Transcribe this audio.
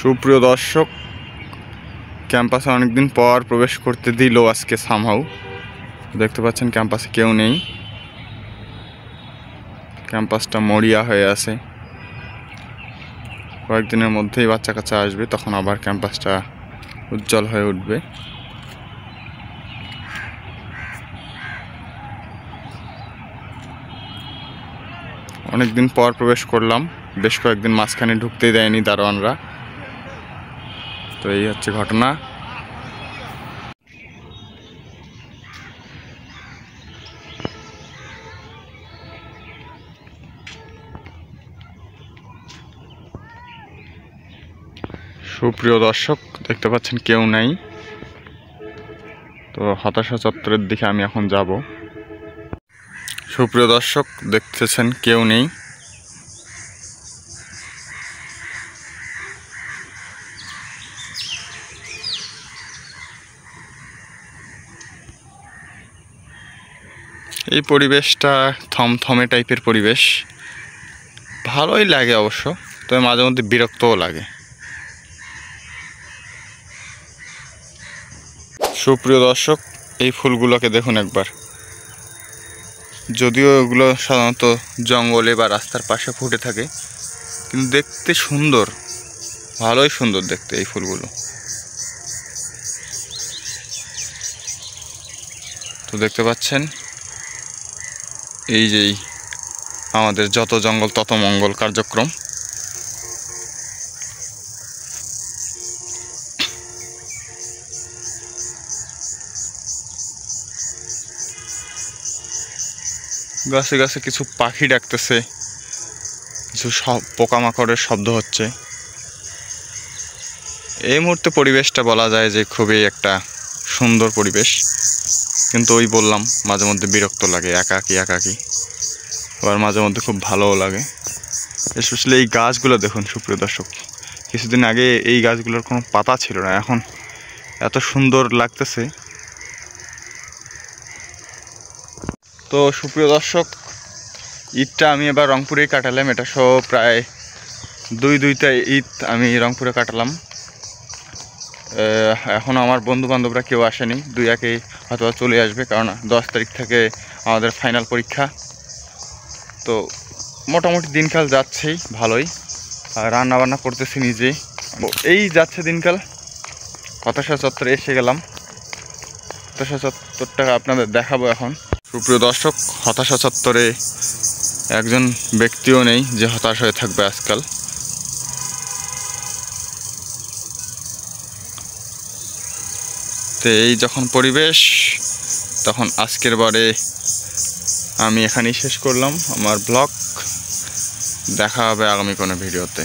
সুপ্রিয় দর্শক, ক্যাম্পাসে অনেকদিন পর প্রবেশ করতে দিল আজকে সামহাউ। দেখতে পাচ্ছেন ক্যাম্পাসে কেউ নেই, ক্যাম্পাসটা মরিয়া হয়ে আছে। কয়েকদিনের মধ্যেই বাচ্চা কাচ্চা আসবে, তখন আবার ক্যাম্পাসটা উজ্জ্বল হয়ে উঠবে। অনেকদিন পর প্রবেশ করলাম, বেশ কয়েকদিন মাঝখানে ঢুকতেই দেয়নি দারোয়ানরা। তো এই হচ্ছে ঘটনা। সুপ্রিয় দর্শক, দেখতে পাচ্ছেন কেউ নাই। তো হতাশা চত্বরের দিকে আমি এখন যাব। সুপ্রিয় দর্শক, দেখতেছেন কেউ নেই। এই পরিবেশটা থমথমে টাইপের পরিবেশ, ভালোই লাগে অবশ্য, তবে মাঝে মধ্যে বিরক্তও লাগে। সুপ্রিয় দর্শক, এই ফুলগুলোকে দেখুন একবার। যদিও এগুলো সাধারণত জঙ্গলে বা রাস্তার পাশে ফুটে থাকে, কিন্তু দেখতে সুন্দর, ভালোই সুন্দর দেখতে এই ফুলগুলো। তো দেখতে পাচ্ছেন, এই যেই আমাদের যত জঙ্গল তত মঙ্গল কার্যক্রম। গাছে গাছে কিছু পাখি ডাকতেছে, কিছু পোকামাকড়ের শব্দ হচ্ছে। এই মুহূর্তে পরিবেশটা বলা যায় যে খুবই একটা সুন্দর পরিবেশ, কিন্তু ওই বললাম মাঝে মধ্যে বিরক্ত লাগে, একাকী একাকী। আবার মাঝে মধ্যে খুব ভালোও লাগে। স্পেশালি এই গাছগুলো দেখুন সুপ্রিয় দর্শক, কিছুদিন আগে এই গাছগুলোর কোনো পাতা ছিল না, এখন এত সুন্দর লাগতেছে। তো সুপ্রিয় দর্শক, ঈদটা আমি এবার রংপুরেই কাটালাম। এটা সহ প্রায় দুইটা ঈদ আমি রংপুরে কাটালাম। এখন আমার বন্ধু বান্ধবরা কেউ আসেনি, 2-1 হয়তো চলে আসবে, কারণ 10 তারিখ থেকে আমাদের ফাইনাল পরীক্ষা। তো মোটামুটি দিনকাল যাচ্ছেই ভালোই, রান্না বান্না করতেছি নিজে, এই যাচ্ছে দিনকাল। হতাশা চত্বরে এসে গেলাম, হতাশা চত্বরটা আপনাদের দেখাবো এখন। সুপ্রিয় দর্শক, হতাশা চত্বরে একজন ব্যক্তিও নেই যে হতাশ হয়ে থাকবে আজকাল। তো এই যখন পরিবেশ, তখন আজকের বারে আমি এখানেই শেষ করলাম আমার ব্লগ। দেখা হবে আগামী কোনো ভিডিওতে।